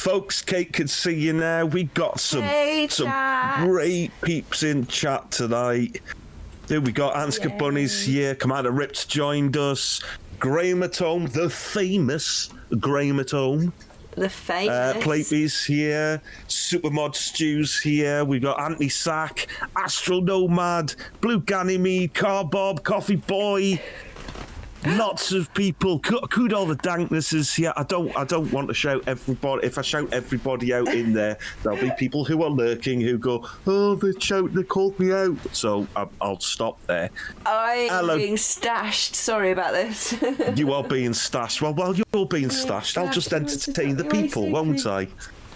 folks. Kate can see you now. We got some great peeps in chat tonight. Here we got Anska Bunny's here. Commander Rip's joined us. Graham at home, the famous Graham at home. The famous. Plateby's here. Supermod Stew's here. We've got Anthony Sack, Astral Nomad, Blue Ganymede, Car Bob, Coffee Boy. Lots of people. Could all the danknesses here. I don't want to shout everybody. If I shout everybody out in there, there'll be people who are lurking who go, oh, they called me out. So I'll stop there. I'm being stashed. Sorry about this. You are being stashed. Well, while you're being stashed, I'll just entertain the people, won't I?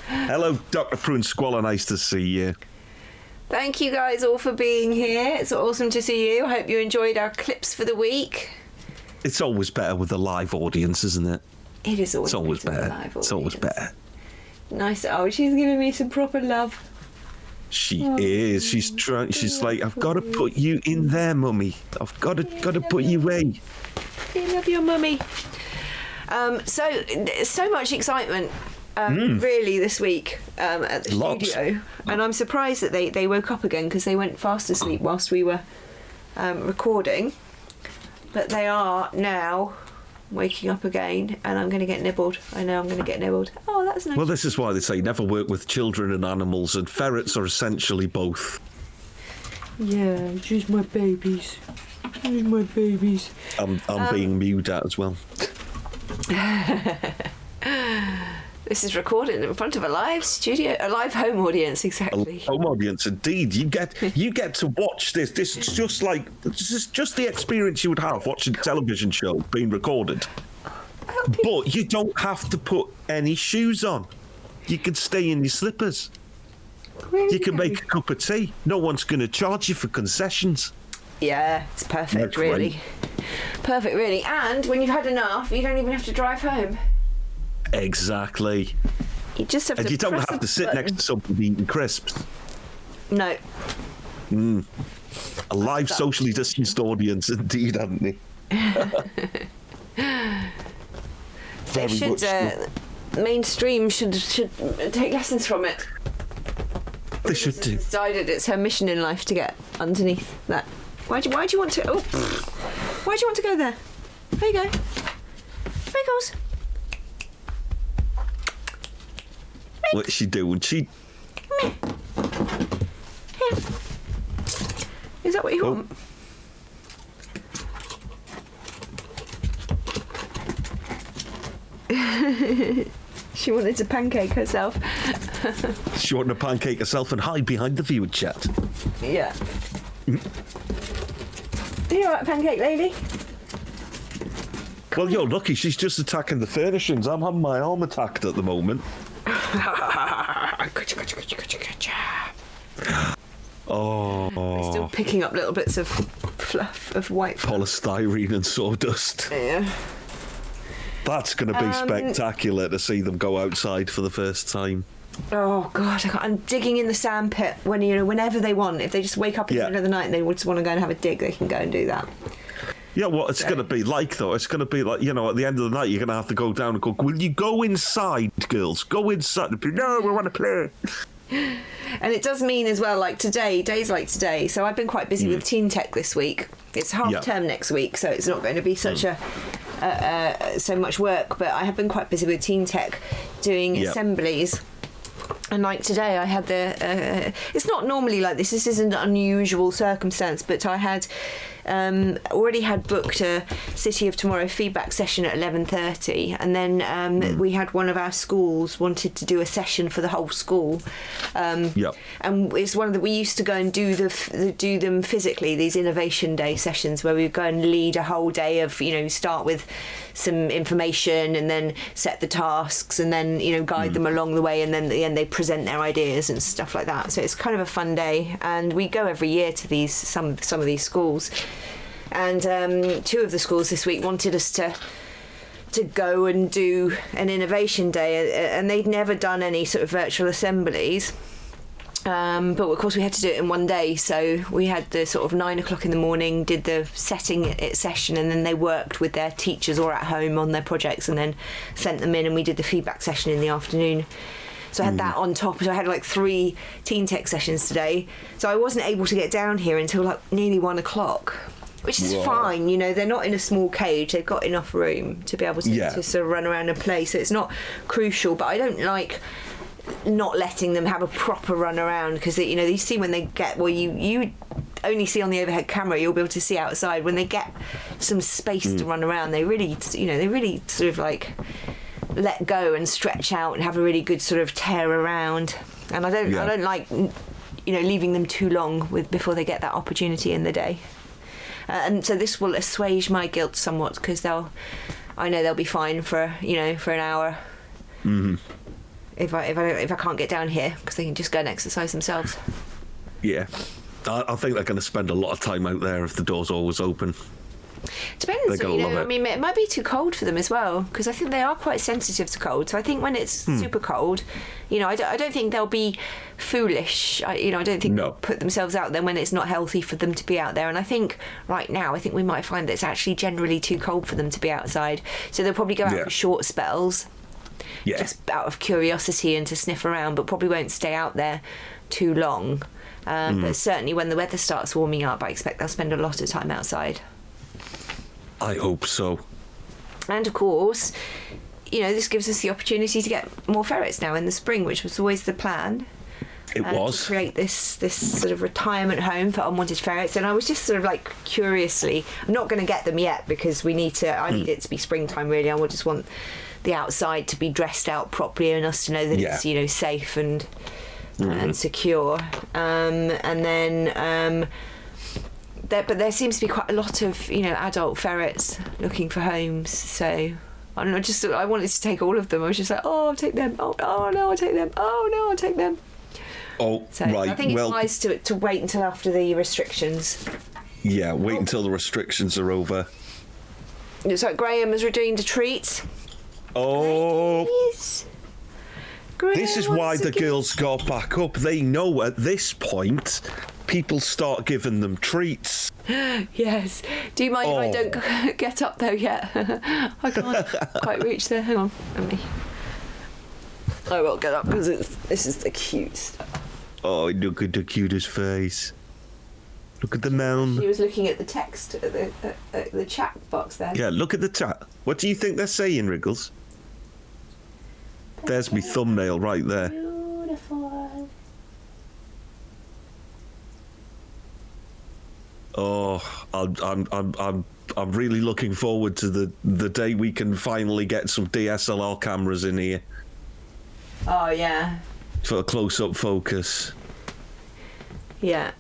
Hello, Dr. Prune Squalor. Nice to see you. Thank you guys all for being here. It's awesome to see you. I hope you enjoyed our clips for the week. It's always better with a live audience, isn't it? It is always, better. It's always better. Nice. Oh, she's giving me some proper love. She is. She's trying. She's like, I've got to put you in there, mummy. I've got to put you away. I love your mummy. So much excitement, really, this week at the studio, and I'm surprised that they woke up again because they went fast asleep whilst we were recording. But they are now waking up again, and I'm going to get nibbled. I know I'm going to get nibbled. Oh, that's nice. Well, this is why they say never work with children and animals, and ferrets are essentially both. Yeah, she's my babies. She's my babies. I'm being mewed at as well. This is recorded in front of a live home audience, exactly. A home audience, indeed. You get to watch this. This is just the experience you would have watching a television show being recorded. But you don't have to put any shoes on. You can stay in your slippers. You can make a cup of tea. No one's going to charge you for concessions. Yeah, it's perfect, really. Perfect, really. And when you've had enough, you don't even have to drive home. Exactly. You just have and to. You don't have to sit next to somebody eating crisps. No. A live, socially distanced audience, indeed, haven't they? They should. Mainstream should take lessons from it. They should do. Decided it's her mission in life to get underneath that. Why do you want to? Oh, why do you want to go there? There you go. There goes. What's she doing? Come here. Is that what you want? She wanted to pancake herself. She wanted to pancake herself and hide behind the viewer chat. Yeah. Are you alright, pancake lady? Well, you're lucky. She's just attacking the furnishings. I'm having my arm attacked at the moment. Oh. Still picking up little bits of fluff of white polystyrene and sawdust. Yeah. That's going to be spectacular to see them go outside for the first time. Oh God, I'm digging in the sand pit whenever they want. If they just wake up in the middle of the night and they just want to go and have a dig, they can go and do that. Yeah, what it's going to be like, though, it's going to be like, at the end of the night, you're going to have to go down and go, will you go inside, girls? Go inside. No, we want to play. And it does mean as well, like days like today, so I've been quite busy with Teen Tech this week. It's half term next week, so it's not going to be such so much work, but I have been quite busy with Teen Tech doing assemblies. And like today, I had it's not normally like this. This isn't an unusual circumstance, but I had already had booked a City of Tomorrow feedback session at 11:30, and then we had one of our schools wanted to do a session for the whole school. And it's one of we used to go and do them physically, these Innovation Day sessions where we would go and lead a whole day of start with some information and then set the tasks and then guide them along the way, and then at the end they present their ideas and stuff like that. So it's kind of a fun day, and we go every year to some of these schools. And two of the schools this week wanted us to go and do an Innovation Day, and they'd never done any sort of virtual assemblies. But of course we had to do it in one day, so we had the sort of 9 o'clock in the morning, did the setting session, and then they worked with their teachers or at home on their projects and then sent them in, and we did the feedback session in the afternoon. So I had that on top. So I had like 3 teen tech sessions today. So I wasn't able to get down here until like nearly 1 o'clock. Which is fine, you know, they're not in a small cage. They've got enough room to be able to sort of run around and play. So it's not crucial. But I don't like not letting them have a proper run around because, you know, you see when they get, well, you only see on the overhead camera, you'll be able to see outside. When they get some space to run around, they really, you know, they really sort of like let go and stretch out and have a really good sort of tear around. And I don't like, you know, leaving them too long before they get that opportunity in the day. And so this will assuage my guilt somewhat because I know they'll be fine for, you know, for an hour. Mm-hmm. If I can't get down here because they can just go and exercise themselves. Yeah, I think they're going to spend a lot of time out there if the door's always open. Depends, you know. I mean, it might be too cold for them as well because I think they are quite sensitive to cold. So I think when it's super cold, you know, I don't think they'll be foolish. I don't think they'll put themselves out there when it's not healthy for them to be out there. And I think right now, we might find that it's actually generally too cold for them to be outside. So they'll probably go out for short spells, just out of curiosity and to sniff around, but probably won't stay out there too long. But certainly when the weather starts warming up, I expect they'll spend a lot of time outside. I hope so. And of course, you know, this gives us the opportunity to get more ferrets now in the spring, which was always the plan. It was. To create this sort of retirement home for unwanted ferrets. And I was just sort of like curiously, I'm not going to get them yet because I need it to be springtime really. I would just want the outside to be dressed out properly and us to know that it's, you know, safe and secure. And then... But there seems to be quite a lot of, you know, adult ferrets looking for homes. So I don't know, I wanted to take all of them. I was just like, oh, I'll take them. Oh no, I'll take them. Oh no, I'll take them. Oh, so right. I think it's wise to wait until after the restrictions. Yeah, wait until the restrictions are over. Looks like Graham has redeemed a treat. Oh. This is why the girls got back up. They know at this point people start giving them treats. Yes. Do you mind if I don't get up though yet? I can't quite reach there. Hang on. I will get up because this is the cute stuff. Oh, look at the cutest face. Look at the mound. She was looking at the text at the chat box there. Yeah, look at the chat. What do you think they're saying, Wriggles? There's me thumbnail right there. Beautiful. Oh, I'm really looking forward to the day we can finally get some DSLR cameras in here. Oh yeah. For a close-up focus. Yeah.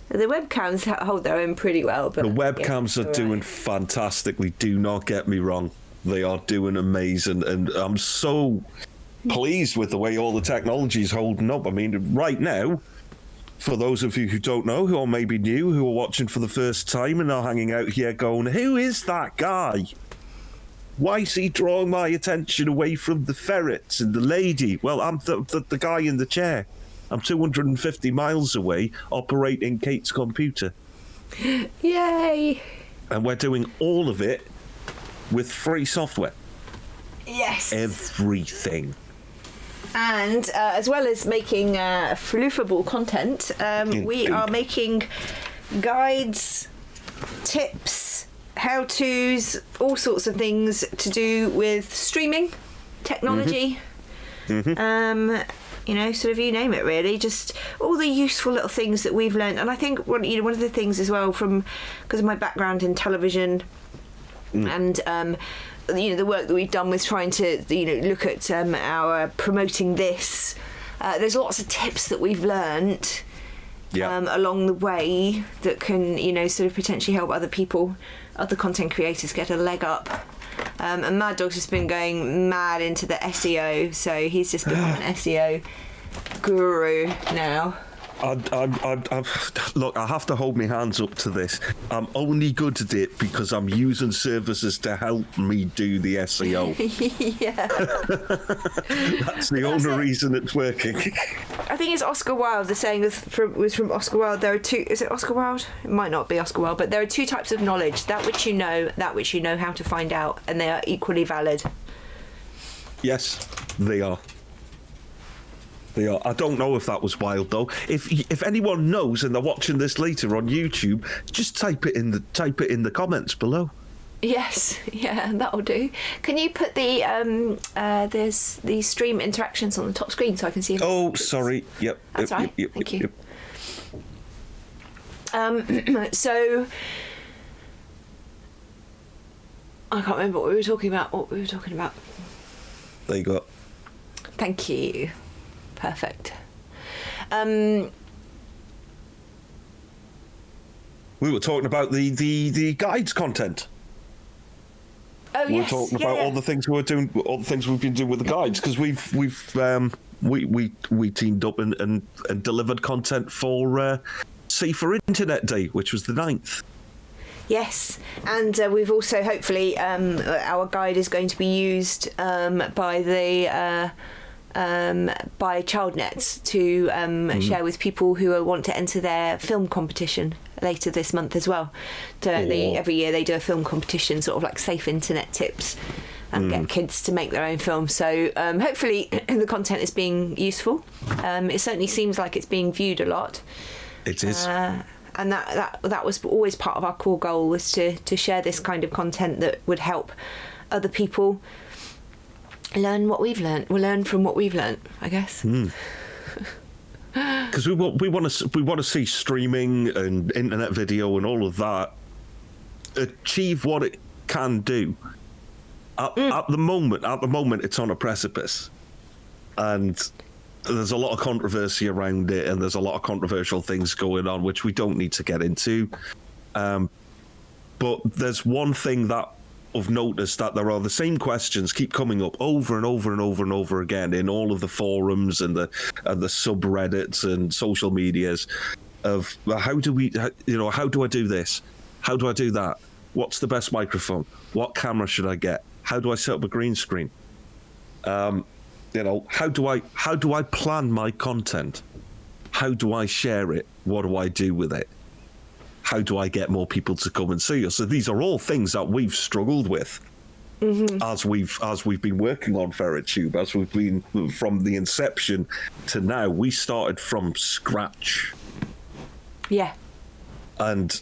The webcams hold their own pretty well, but the webcams are doing fantastically. Do not get me wrong. They are doing amazing, and I'm so pleased with the way all the technology is holding up. I mean, right now, for those of you who don't know, who are maybe new, who are watching for the first time and are hanging out here going, who is that guy? Why is he drawing my attention away from the ferrets and the lady? Well, I'm the guy in the chair. I'm 250 miles away operating Kate's computer. Yay! And we're doing all of it with free software. Yes. Everything. And as well as making floofable content, we are making guides, tips, how-tos, all sorts of things to do with streaming, technology, you know, sort of you name it really, just all the useful little things that we've learned. And I think one of the things as well, because of my background in television and you know, the work that we've done with trying to, you know, look at our promoting this, there's lots of tips that we've learnt along the way that can, you know, sort of potentially help other people, other content creators get a leg up. And MahdDogg's just been going mad into the SEO, so he's just become an SEO guru now. Look, I have to hold my hands up to this. I'm only good at it because I'm using services to help me do the SEO. Yeah. That's the only reason it's working. I think it's Oscar Wilde. The saying was from Oscar Wilde. There are two. Is it Oscar Wilde? It might not be Oscar Wilde, but there are two types of knowledge: that which you know how to find out, and they are equally valid. Yes, they are. They are. I don't know if that was wild though. If anyone knows and they're watching this later on YouTube, just type it in the comments below. Yes, yeah, that'll do. Can you put there's the stream interactions on the top screen so I can see? Oh, sorry. Yep. That's right. Yep, Thank you. Yep. So I can't remember what we were talking about. There you go. Thank you. Perfect. We were talking about the guides content. Oh, We're talking about all the things we're doing, all the things we've been doing with the guides, because we teamed up and delivered content for Safer Internet Day, which was the 9th. Yes, and we've also hopefully our guide is going to be used by the by ChildNet to share with people who want to enter their film competition later this month as well. Every year they do a film competition, sort of like safe internet tips, and get kids to make their own film. So hopefully the content is being useful. It certainly seems like it's being viewed a lot. It is. And that was always part of our core goal, was to share this kind of content that would help other people learn what we've learned. We'll learn from what we've learned, I guess. Because we want to see streaming and internet video and all of that achieve what it can do. At the moment, it's on a precipice, and there's a lot of controversy around it, and there's a lot of controversial things going on, which we don't need to get into. But there's one thing that I've noticed, that there are the same questions keep coming up over and over and over and over again in all of the forums and the subreddits and social medias of how do I do this? How do I do that? What's the best microphone? What camera should I get? How do I set up a green screen? How do I plan my content? How do I share it? What do I do with it? How do I get more people to come and see us? So these are all things that we've struggled with as we've been working on FerretTube, as we've been from the inception to now. We started from scratch. Yeah. And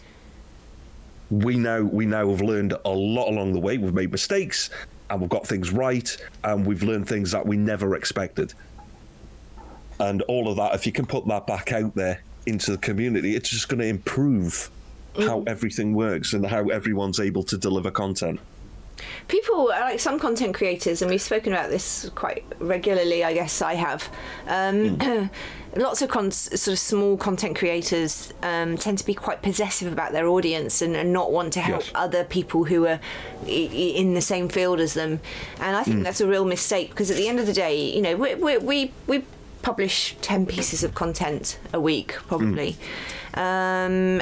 we now have learned a lot along the way. We've made mistakes, and we've got things right, and we've learned things that we never expected. And all of that, if you can put that back out there into the community, it's just going to improve how everything works and how everyone's able to deliver content. People, like some content creators, and we've spoken about this quite regularly, I guess I have, lots of sort of small content creators tend to be quite possessive about their audience and not want to help other people who are in the same field as them. And I think that's a real mistake, because at the end of the day, we publish 10 pieces of content a week, probably. And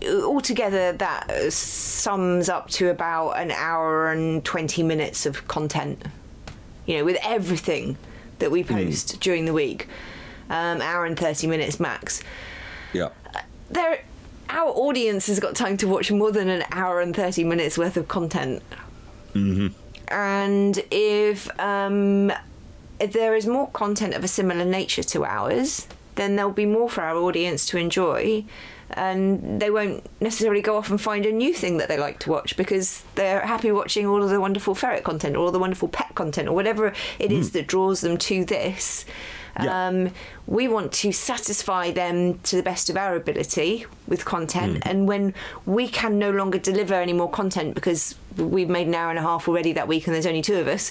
altogether that sums up to about an hour and 20 minutes of content, with everything that we post during the week. Hour and 30 minutes max. Yeah. Our audience has got time to watch more than an hour and 30 minutes worth of content. And if there is more content of a similar nature to ours, then there'll be more for our audience to enjoy, and they won't necessarily go off and find a new thing that they like to watch, because they're happy watching all of the wonderful ferret content or all the wonderful pet content or whatever it is that draws them to this. We want to satisfy them to the best of our ability with content, and when we can no longer deliver any more content because we've made an hour and a half already that week and there's only 2 of us,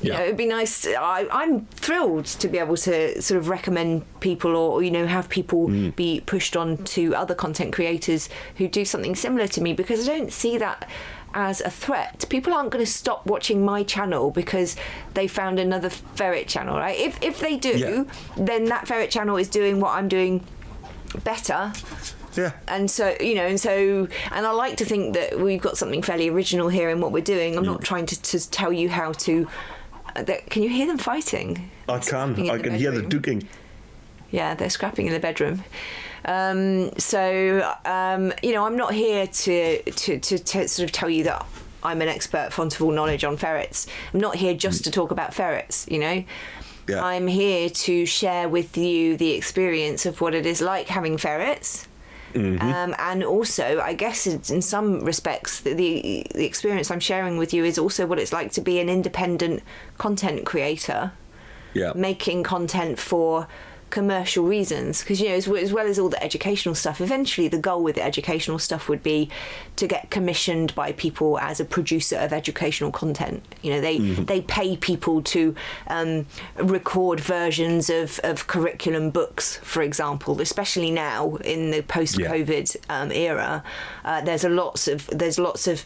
it'd be nice. I'm thrilled to be able to sort of recommend people or have people be pushed on to other content creators who do something similar to me, because I don't see that as a threat. People aren't going to stop watching my channel because they found another ferret channel, right? If they do, then that ferret channel is doing what I'm doing better. Yeah. And so, and I like to think that we've got something fairly original here in what we're doing. I'm not trying to tell you how to. Can you hear them fiting? I can hear the duking. Yeah, they're scrapping in the bedroom. I'm not here to sort of tell you that I'm an expert, font of all knowledge on ferrets. I'm not here just to talk about ferrets, Yeah. I'm here to share with you the experience of what it is like having ferrets. And also, I guess in some respects, the experience I'm sharing with you is also what it's like to be an independent content creator, making content for commercial reasons. Because, you know, as well as all the educational stuff, eventually the goal with the educational stuff would be to get commissioned by people as a producer of educational content. You know, they pay people to record versions of curriculum books, for example, especially now in the post-COVID era. There's lots of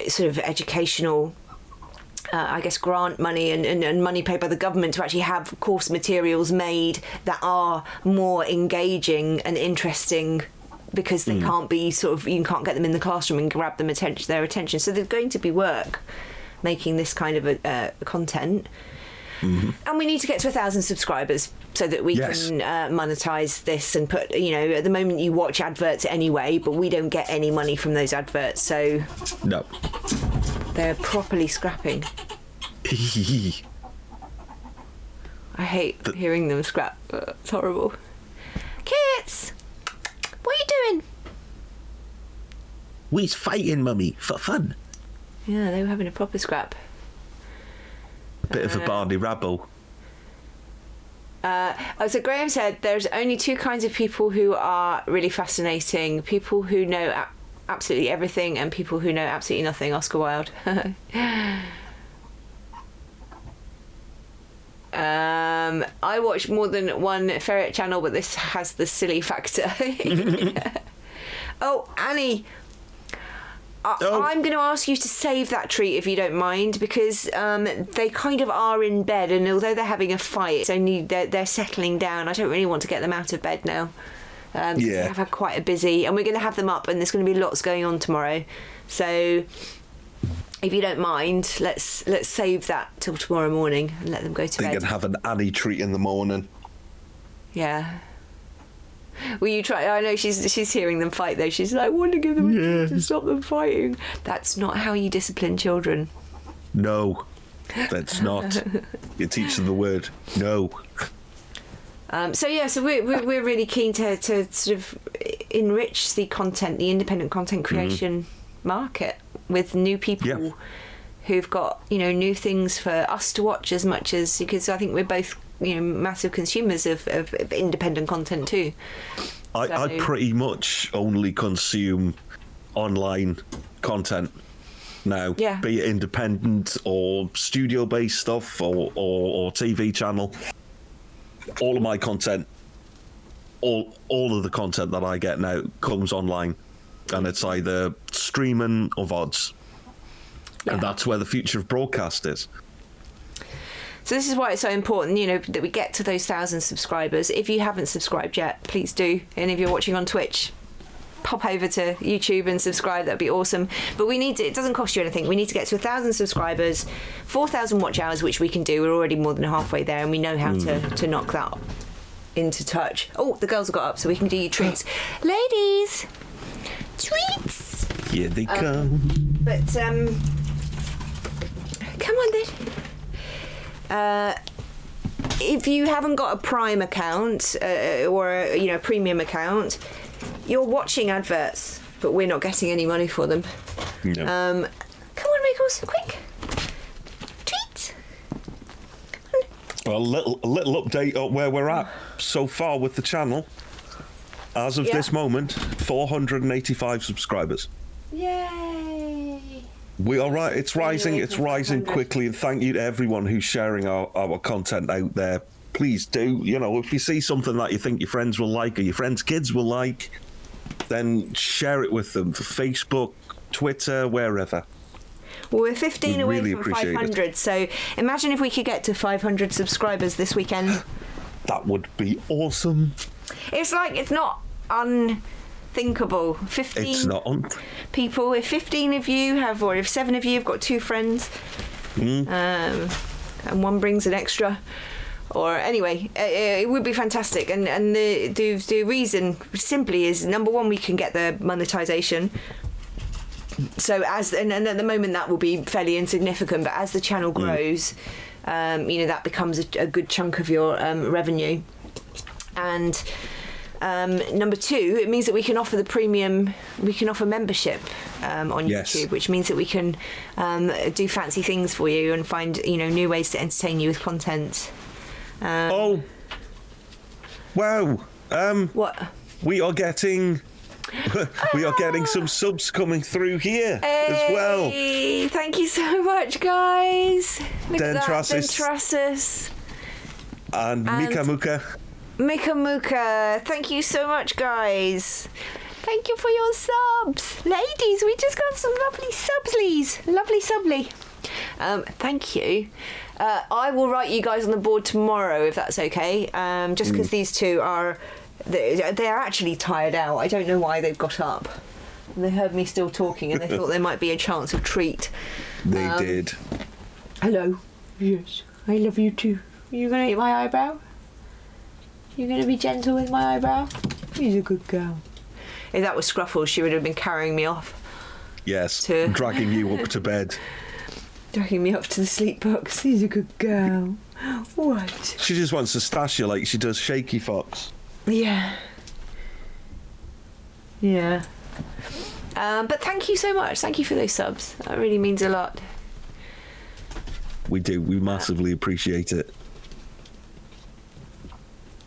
sort of educational I guess grant money and money paid by the government to actually have course materials made that are more engaging and interesting, because they can't be you can't get them in the classroom and grab their attention. So there's going to be work making this kind of content. And we need to get to 1,000 subscribers so that we can monetize this and put, you know, at the moment you watch adverts anyway, but we don't get any money from those adverts, so no, they're properly scrapping. I hate hearing them scrap. It's horrible. Kits, what are you doing? We's fighting, Mummy, for fun. Yeah, they were having a proper scrap. Bit of a Barney rabble. So Graham said there's only two kinds of people who are really fascinating: people who know absolutely everything and people who know absolutely nothing. Oscar Wilde. I watch more than one ferret channel, but this has the silly factor. Oh, Annie, I'm going to ask you to save that treat if you don't mind, because they kind of are in bed, and although they're having a fight, it's only they're settling down. I don't really want to get them out of bed now. They have had quite a busy, and we're going to have them up, and there's going to be lots going on tomorrow. So if you don't mind, let's save that till tomorrow morning and let them go to bed. They can have an Annie treat in the morning. Yeah. Will you try? I know she's hearing them fight though. She's like, I want to give them a treat to stop them fighting. That's not how you discipline children. No, that's not. You teach them the word no. So we're really keen to sort of enrich the independent content creation market with new people who've got, you know, new things for us to watch as much as, because I think we're both, you know, massive consumers of independent content too. I pretty much only consume online content now, be it independent or studio-based stuff or TV channel. All of my content, all of the content that I get now comes online, and it's either streaming or VODs. And that's where the future of broadcast is. So this is why it's so important, you know, that we get to those 1,000 subscribers. If you haven't subscribed yet, please do. And if you're watching on Twitch, pop over to YouTube and subscribe. That'd be awesome. But we need to, it doesn't cost you anything. We need to get to 1,000 subscribers, 4,000 watch hours, which we can do. We're already more than halfway there, and we know how to knock that into touch. Oh, the girls have got up, so we can do you treats. Ladies, treats. Here they come. But come on then. If you haven't got a Prime account or a premium account, you're watching adverts, but we're not getting any money for them. No. Come on, Michaels, quick. Treat. Well, a little update on where we're at so far with the channel. As of this moment, 485 subscribers. Yay! We are right. It's rising. It's rising quickly. And thank you to everyone who's sharing our content out there. Please do. You know, if you see something that you think your friends will like or your friends' kids will like, then share it with them for Facebook, Twitter, wherever. Well, we're 15 away really from 500. So imagine if we could get to 500 subscribers this weekend. That would be awesome. It's not unthinkable. 15 it's not people. If 15 of you have, or if 7 of you have got 2 friends, and one brings an extra, or anyway, it would be fantastic. And the reason simply is, number one, we can get the monetization. So and at the moment that will be fairly insignificant, but as the channel grows, that becomes a good chunk of your revenue. And number 2, it means that we can offer membership on YouTube, which means that we can do fancy things for you and find new ways to entertain you with content. Wow! What? We are getting some subs coming through here as well. Thank you so much, guys. Look at that, Dentrasis. And Mika Muka, thank you so much, guys. Thank you for your subs. Ladies, we just got some lovely subslies. Lovely subly. Thank you. I will write you guys on the board tomorrow, if that's okay. Just because these two are actually tired out. I don't know why they've got up. They heard me still talking and they thought there might be a chance of treat. They did. Hello. Yes, I love you too. Are you going to eat my eyebrow? You're going to be gentle with my eyebrow? She's a good girl. If that was Scruffles, she would have been carrying me off. Yes, dragging you up to bed. Dragging me up to the sleep box. She's a good girl. What? She just wants to stash you like she does Shaky Fox. Yeah. Yeah. But thank you so much. Thank you for those subs. That really means a lot. We do. We massively appreciate it.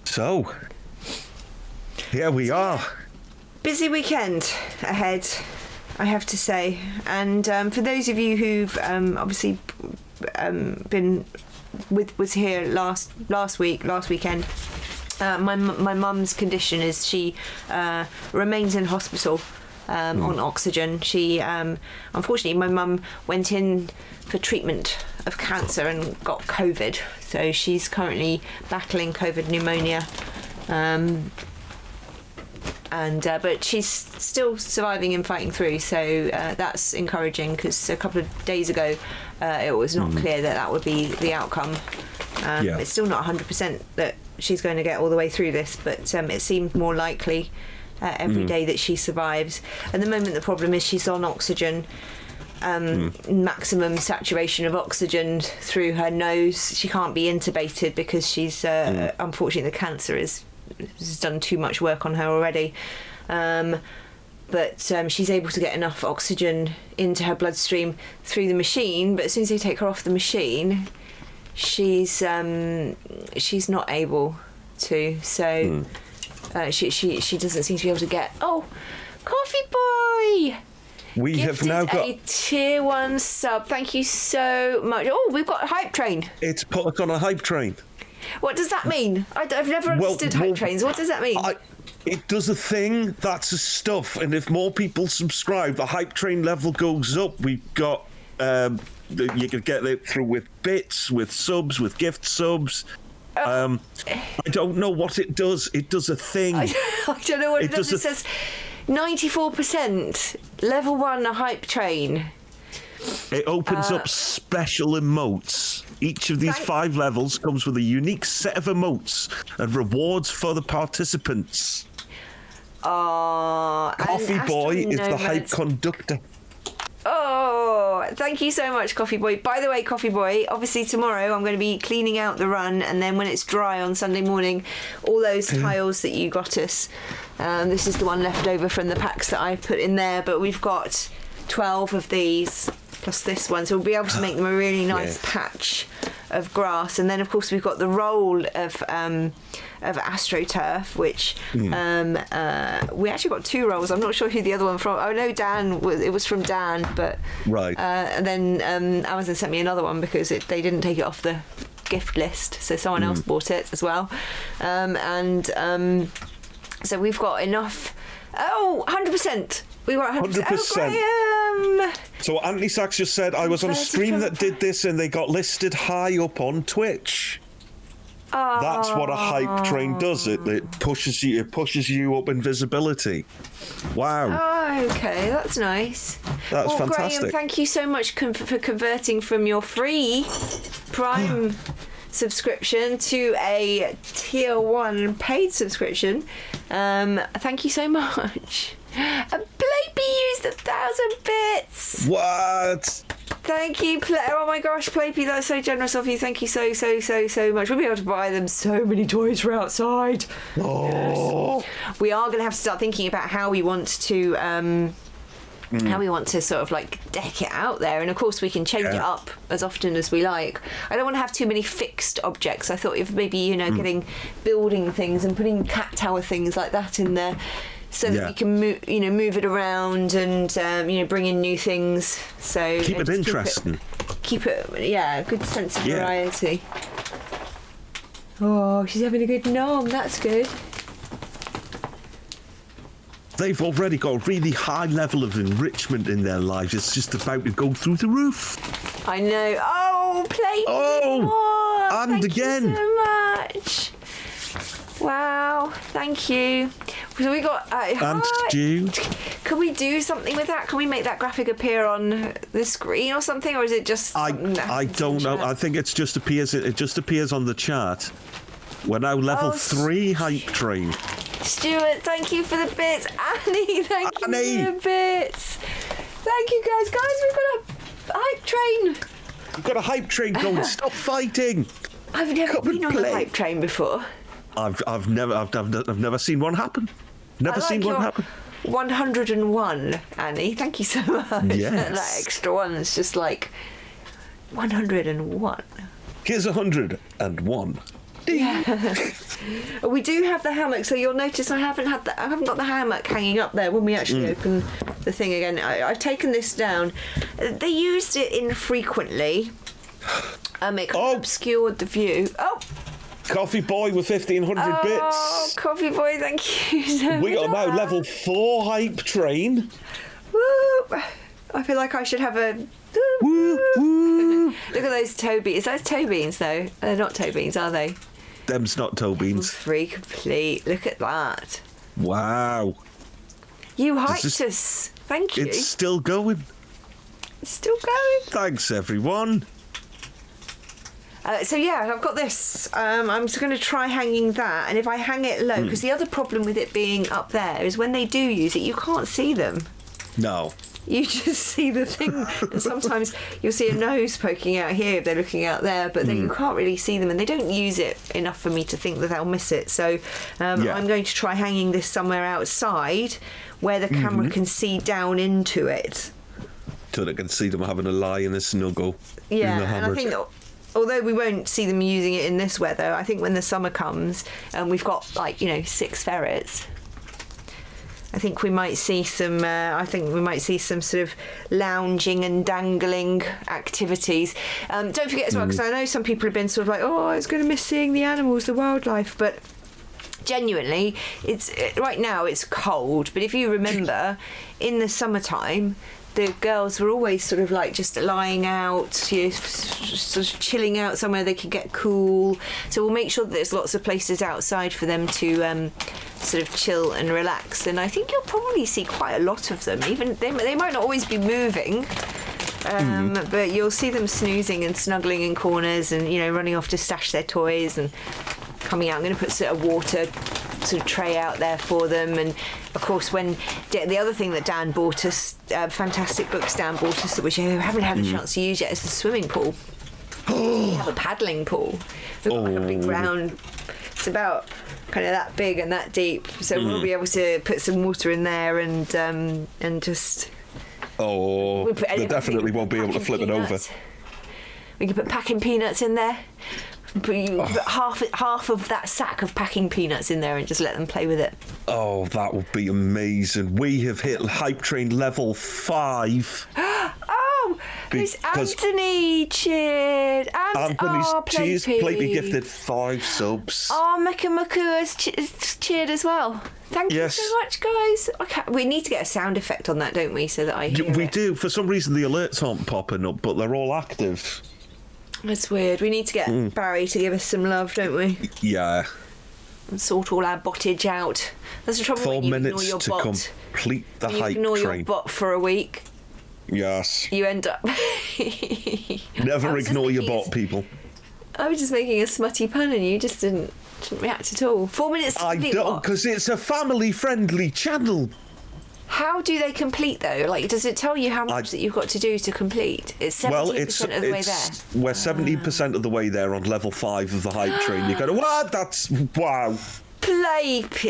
So, here we are. Busy weekend ahead, I have to say. And for those of you who've obviously been was here last weekend, my mum's condition is she remains in hospital on oxygen. She unfortunately, my mum went in for treatment of cancer and got COVID, so she's currently battling COVID pneumonia. But she's still surviving and fighting through, so that's encouraging, because a couple of days ago it was not clear that would be the outcome. It's still not 100% that she's going to get all the way through this, but it seemed more likely every day that she survives. At the moment, the problem is she's on oxygen, maximum saturation of oxygen through her nose. She can't be intubated because she's unfortunately the cancer has done too much work on her already. But she's able to get enough oxygen into her bloodstream through the machine, but as soon as they take her off the machine, she's not able to. So she doesn't seem to be able to get. Oh, Coffee Boy! We have now got a tier 1 sub. Thank you so much. Oh, we've got a hype train. It's put us on a hype train. What does that mean? I've never understood hype trains. What does that mean? It does a thing. That's a stuff. And if more people subscribe, the hype train level goes up. We've got you can get it through with bits, with subs, with gift subs. I don't know what it does. It does a thing. I don't know what it does. It says 94% level 1 hype train. It opens up special emotes. Each of these 5 levels comes with a unique set of emotes and rewards for the participants. Coffee Boy is the hype conductor. Oh, thank you so much, Coffee Boy. By the way, Coffee Boy, obviously tomorrow I'm going to be cleaning out the run, and then when it's dry on Sunday morning, all those tiles that you got us, this is the one left over from the packs that I've put in there, but we've got 12 of these plus this one, so we'll be able to make them a really nice patch of grass. And then of course we've got the roll of AstroTurf, which we actually got 2 rolls. I'm not sure who the other one from. Oh no, it was from Dan, but and then Amazon sent me another one because they didn't take it off the gift list, so someone else bought it as well. So we've got enough. 100%. We were 100%. 100%. Oh, Graham! So Anthony Sachs just said, I was on a stream that did this and they got listed high up on Twitch. That's what a hype train does. It pushes you up in visibility. Wow. Oh, okay, that's nice. That's fantastic. Graham, thank you so much for converting from your free Prime subscription to a tier 1 paid subscription. Thank you so much. And Blapey used 1,000 bits. What? Thank you, oh my gosh, Playpy, that's so generous of you. Thank you so much. We'll be able to buy them so many toys for outside. Oh. Yes. We are going to have to start thinking about how we want to sort of like deck it out there, and of course we can change it up as often as we like. I don't want to have too many fixed objects. I thought if maybe getting building things and putting cat tower things like that in there, so that we can move it around and bring in new things. So keep it interesting. Keep it a good sense of variety. Oh, she's having a good nom. That's good. They've already got a really high level of enrichment in their lives. It's just about to go through the roof. I know. Oh, play. Oh, and thank again. You so much. Wow, thank you. So we got and stew. Can we do something with that? Can we make that graphic appear on the screen or something, or is it just? I don't know. I think it just appears on the chart. We're now level 3 hype train. Stuart, thank you for the bits. Annie, thank you for the bits. Thank you, guys. We've got a hype train. We've got a hype train going. Stop fighting. I've never been on a hype train before. I've never seen one happen. Never seen one happen. 101, Annie. Thank you so much. Yes. That extra one's just like 101. Here's 101. Yeah. We do have the hammock, so you'll notice I haven't got the hammock hanging up there when we actually open the thing again. I've taken this down. They used it infrequently. It kind of obscured the view. Oh, Coffee Boy with 1,500 bits. Oh, Coffee Boy, thank you so much. We got now level 4 hype train. Woo! I feel like I should have a... Woo, woo. Look at those toe beans. Is that toe beans, though? They're not toe beans, are they? Them's not toe beans. 3 complete. Look at that. Wow. You hyped us. Thank you. It's still going. It's still going. Thanks, everyone. So yeah, I've got this. I'm just going to try hanging that, and if I hang it low, because the other problem with it being up there is when they do use it, you can't see them. No. You just see the thing, and sometimes you'll see a nose poking out here if they're looking out there, but then you can't really see them, and they don't use it enough for me to think that they'll miss it. So I'm going to try hanging this somewhere outside where the camera can see down into it. So they can see them having a lie and a snuggle. Yeah, and I think although we won't see them using it in this weather, I think when the summer comes and we've got 6 ferrets, I think we might see some. Sort of lounging and dangling activities. Don't forget as well, because I know some people have been sort of like, "Oh, I was going to miss seeing the animals, the wildlife," but genuinely, right now it's cold. But if you remember, in the summertime, the girls were always sort of like just lying out, sort of chilling out somewhere they could get cool. So we'll make sure that there's lots of places outside for them to sort of chill and relax. And I think you'll probably see quite a lot of them. Even they might not always be moving, but you'll see them snoozing and snuggling in corners and running off to stash their toys and coming out. I'm going to put sort of water sort of tray out there for them, and of course when the other thing that Dan bought us, fantastic books Dan bought us, which I haven't had a chance to use yet, is the swimming pool. We have a paddling pool. We've got like a big round, it's about kind of that big and that deep, so we'll be able to put some water in there and just they definitely won't be able to flip it over. We can put packing peanuts in there. Put half of that sack of packing peanuts in there and just let them play with it. Oh, that would be amazing. We have hit hype train level 5. Oh, it's Anthony cheered. Anthony's cheers. Playpy. Playpy gifted 5 subs. Oh, Maka has cheered as well. Thank you so much, guys. We need to get a sound effect on that, don't we, so that I hear We it. do. For some reason, the alerts aren't popping up, but they're all active. That's weird. We need to get Barry to give us some love, don't we? Yeah. And sort all our bottage out. That's the trouble 4 when you minutes ignore your to bot. complete the you hype ignore train. your bot for a week. Yes. You end up... Never ignore your bot, people. I was just making a smutty pun and you just didn't react at all. 4 minutes to I complete don't, what? because it's a family-friendly channel. How do they complete though? Like, does it tell you how much that you've got to do to complete? It's 70% of the way there. We're 70% of the way there on level 5 of the hype train. You go, what? That's wow. Playpy.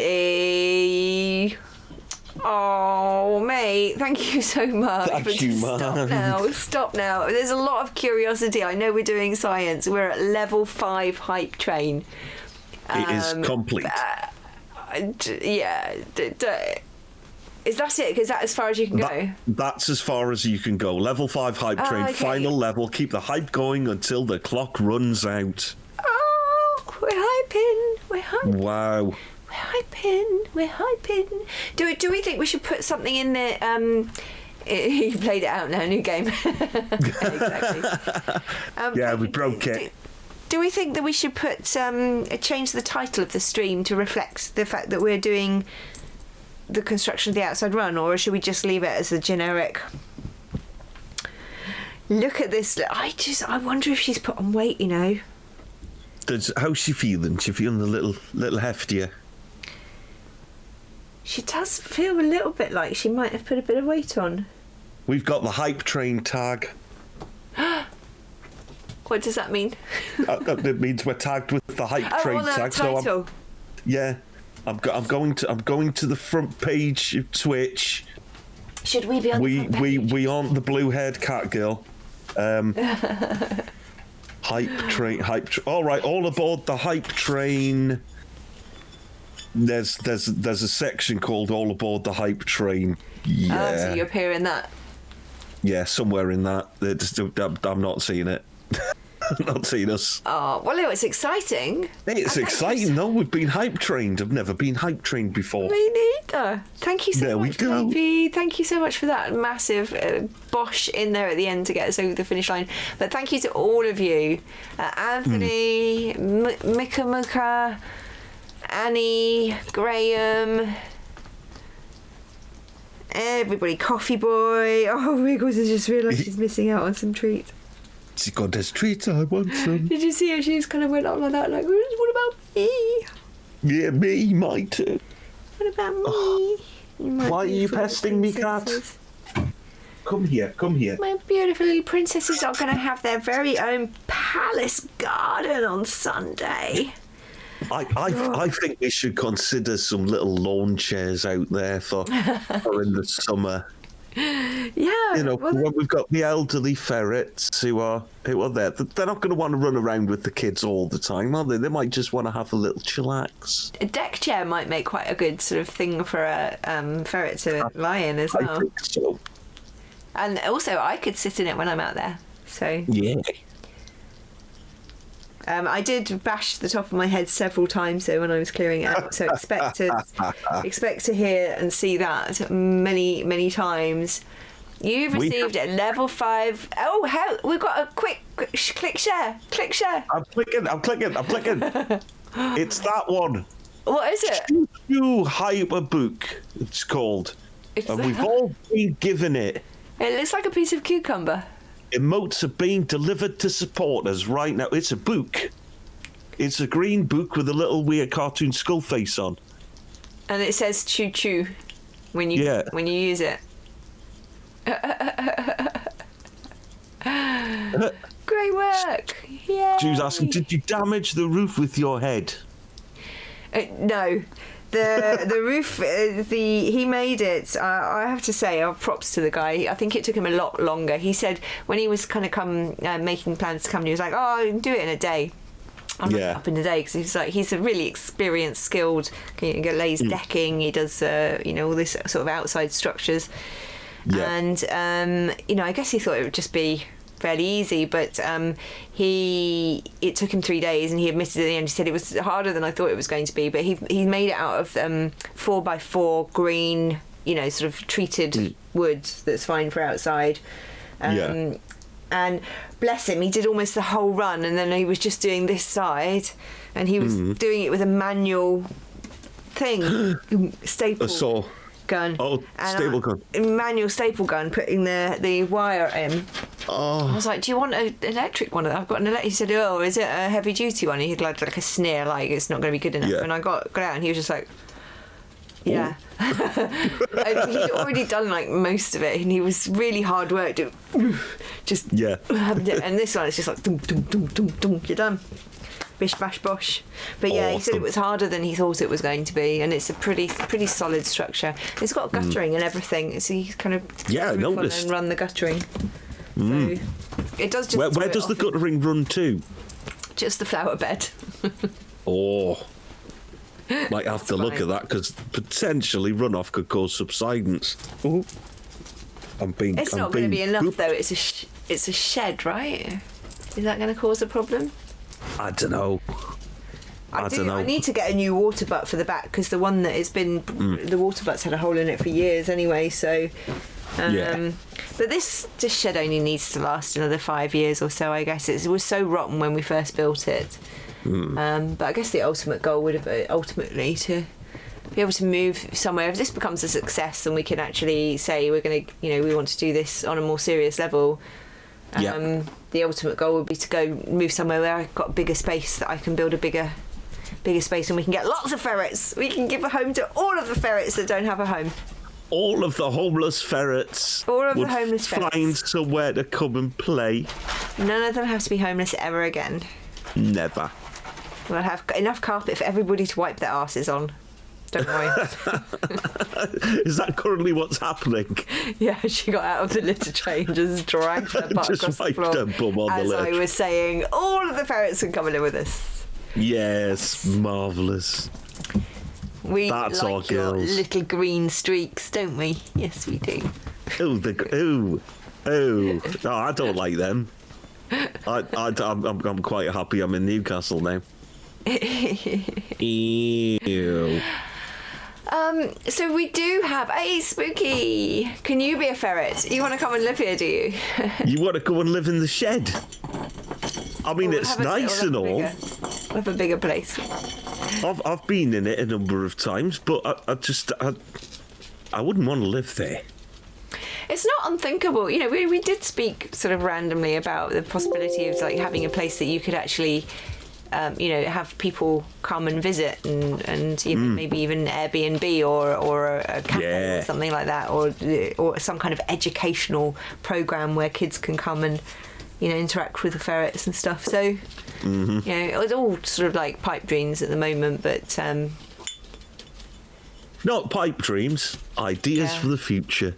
Oh, mate, thank you so much. Thank you, man. Stop now. There's a lot of curiosity. I know we're doing science. We're at level 5 hype train. It is complete. Yeah. Is that it? Is that as far as you can go? That's as far as you can go. Level 5 hype train, okay. Final level. Keep the hype going until the clock runs out. Oh, we're hyping. We're hyping. Wow. We're hyping. Do we think we should put something in there? You played it out now, new game. Exactly. Yeah, we broke it. Do we think that we should put change the title of the stream to reflect the fact that we're doing the construction of the outside run, or should we just leave it as the generic? Look at this. I wonder if she's put on weight. You know. How's she feeling? She feeling a little heftier? She does feel a little bit like she might have put a bit of weight on. We've got the hype train tag. What does that mean? It means we're tagged with the hype train tag. Title. I'm going to the front page of Twitch. Should we be on the front page? We aren't the blue-haired cat girl. Hype train. All right, all aboard the hype train. There's a section called All Aboard the Hype Train. Yeah. So you appear in that? Yeah, somewhere in that. I'm not seeing it. I'm not seeing us. Oh, well, it's exciting. It's exciting, though. We've been hype trained. I've never been hype trained before. Me neither. Thank you so much, Baby. Thank you so much for that massive bosh in there at the end to get us over the finish line. But thank you to all of you. Anthony, Mika Muka, Annie, Graham, everybody, Coffee Boy. Oh my God, I just realised she's missing out on some treats. She's got this treat, I want some. Did you see her? She just kind of went up like that, like, what about me? Yeah, me, my turn. What about me? Why are you pesting me, cat? Come here. My beautiful little princesses are going to have their very own palace garden on Sunday. I think we should consider some little lawn chairs out there for in the summer. Yeah, you know, when we've got the elderly ferrets who are there, they're not going to want to run around with the kids all the time, are they? They might just want to have a little chillax. A deck chair might make quite a good sort of thing for a ferret to lie in as well. I think so. And also, I could sit in it when I'm out there. So yeah. I did bash the top of my head several times though when I was clearing it out. So expect to hear and see that many times. You've received a level 5. Oh, hell! We've got a quick click share. I'm clicking. It's that one. What is it? Choo Hyper Book. It's called. And we've all been given it. It looks like a piece of cucumber. Emotes are being delivered to supporters right now. It's a book. It's a green book with a little weird cartoon skull face on. And it says choo choo when you use it. Great work. Yay. She was asking, did you damage the roof with your head? No. The roof, he made it. I have to say, props to the guy. I think it took him a lot longer. He said when he was kind of making plans to come, he was like, "Oh, I can do it in a day." I'm not up in a day because he's a really experienced, skilled. He lays decking. He does all this sort of outside structures. Yeah. And I guess he thought it would just be fairly easy, but it took him 3 days, and he admitted at the end, he said it was harder than I thought it was going to be, but he made it out of 4x4 green, sort of treated wood that's fine for outside. And bless him, he did almost the whole run, and then he was just doing this side, and he was doing it with a manual thing, staple gun. Oh, staple gun. Manual staple gun, putting the wire in. Oh. I was like, do you want an electric one? I've got an electric. He said, oh, is it a heavy duty one? And he had like a sneer, like it's not going to be good enough. And I got out, and he was just like, Yeah. He'd already done like most of it, and he was really hard work. Just and this one is just like dum, dum, dum, dum, dum, you're done. Bish bash bosh. But yeah, he said it was harder than he thought it was going to be, and it's a pretty solid structure. It's got guttering and everything, so you kind of noticed and run the guttering. So it does just. Where does the guttering run to? Just the flower bed. Might have to look at that, because potentially runoff could cause subsidence. Ooh. It's not going to be enough though. It's a shed, right? Is that going to cause a problem? I don't know. I don't know. I need to get a new water butt for the back, because the one that has been the water butt's had a hole in it for years anyway. So, but this shed only needs to last another 5 years or so, I guess. It was so rotten when we first built it. But I guess the ultimate goal would have ultimately to be able to move somewhere. If this becomes a success and we can actually say we're going to, we want to do this on a more serious level. The ultimate goal would be to go move somewhere where I've got bigger space, that I can build a bigger space, and we can get lots of ferrets. We can give a home to all of the ferrets that don't have a home. All of the homeless ferrets. All of the homeless ferrets. Find somewhere to come and play. None of them have to be homeless ever again. Never. We'll have enough carpet for everybody to wipe their arses on. Don't worry. Is that currently what's happening? Yeah, she got out of the litter tray and just dragged her butt across the floor. Her bum on as the I was saying, all of the ferrets can come and live with us. Yes, marvellous. We That's like our girls. Your little green streaks, don't we? Yes, we do. Oh, I don't like them. I'm quite happy I'm in Newcastle now. Ew. So we do have spooky. Can you be a ferret? You want to come and live here, do you? You want to go and live in the shed? I mean, it's nice and all. We'll have a bigger place. I've been in it a number of times, but I wouldn't want to live there. It's not unthinkable. We did speak sort of randomly about the possibility of like having a place that you could actually have people come and visit and maybe even Airbnb or a cafe or something like that, or some kind of educational program where kids can come and interact with the ferrets and stuff. So it's all sort of like pipe dreams at the moment, but not pipe dreams, ideas for the future.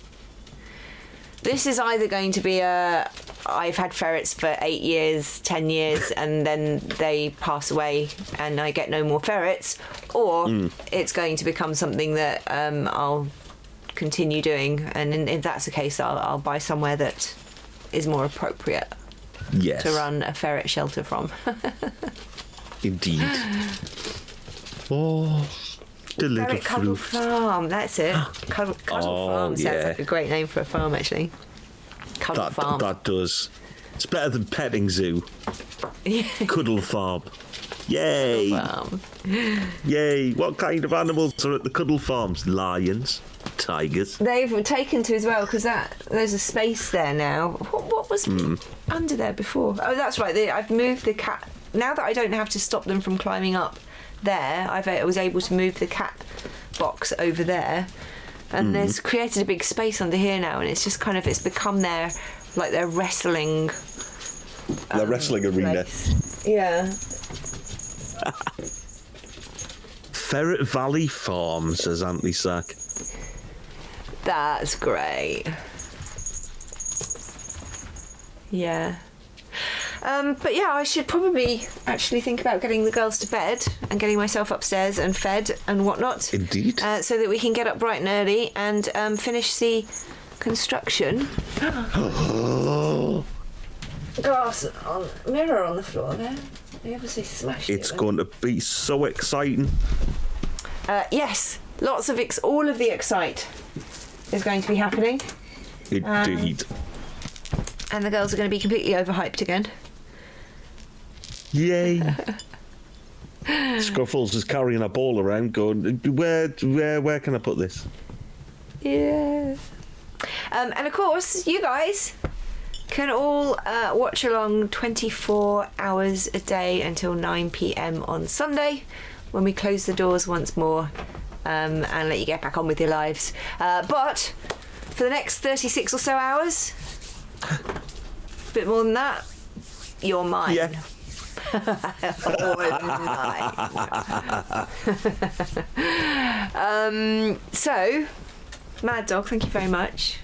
This is either going to be I've had ferrets for 8 years, 10 years, and then they pass away and I get no more ferrets, or it's going to become something that I'll continue doing, and if that's the case, I'll buy somewhere that is more appropriate to run a ferret shelter from. Indeed. Oh, the little Ferret Cuddle Farm, that's it. Cuddle Farm sounds like a great name for a farm, actually. Cuddle Farm. That does. It's better than petting zoo. Cuddle Farm. Yay! Cuddle Farm. Yay! What kind of animals are at the Cuddle Farms? Lions, tigers. They've taken to as well, because there's a space there now. What was under there before? Oh, that's right. I've moved the cat. Now that I don't have to stop them from climbing up there, I was able to move the cat box over there, and there's created a big space under here now, and it's just kind of become their wrestling. Their wrestling arena. Yeah. Ferret Valley Farm, says Anthony Sack. That's great. Yeah. But yeah, I should probably actually think about getting the girls to bed and getting myself upstairs and fed and whatnot. Indeed. So that we can get up bright and early and finish the construction. Glass mirror on the floor there. They obviously smashed it. It's going to be so exciting. Yes, lots of all of the excite is going to be happening. Indeed. And the girls are going to be completely overhyped again. Yay. Scruffles is carrying a ball around going, where can I put this? Yeah. And of course, you guys can all watch along 24 hours a day until 9 p.m. on Sunday, when we close the doors once more and let you get back on with your lives. But for the next 36 or so hours, a bit more than that, you're mine. Yeah. So, MahdDogg, thank you very much.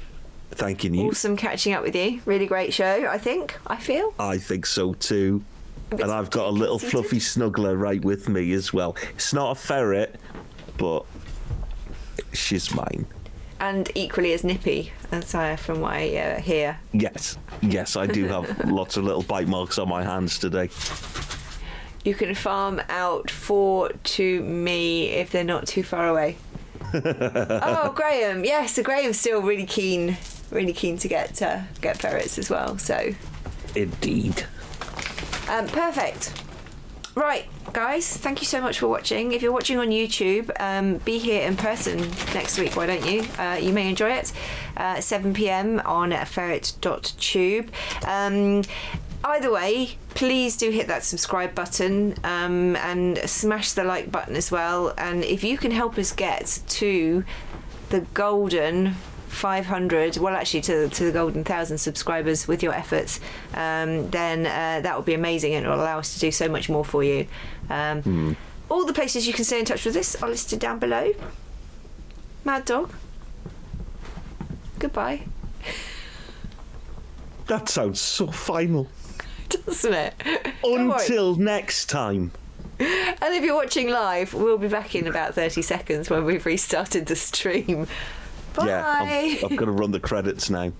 Thanking you. Awesome catching up with you. Really great show, I feel. I think so too. And I've got a little fluffy snuggler right with me as well. It's not a ferret, but she's mine. And equally as nippy, from what I hear. Yes, I do have lots of little bite marks on my hands today. You can farm out 4 to me if they're not too far away. Oh, Graham. Yes, so Graham's still really keen to get ferrets as well. So, indeed. Perfect. Right, guys, thank you so much for watching. If you're watching on YouTube, be here in person next week, why don't you? You may enjoy it. 7 p.m. on ferret.tube. Either way, please do hit that subscribe button and smash the like button as well. And if you can help us get to the golden 500, well, actually to the golden 1,000 subscribers with your efforts, then that would be amazing, and it will allow us to do so much more for you. All the places you can stay in touch with us are listed down below. MahdDogg, goodbye. That sounds so final. Doesn't it? Until next time. And if you're watching live, we'll be back in about 30 seconds when we've restarted the stream. Bye. Yeah, I've got to run the credits now.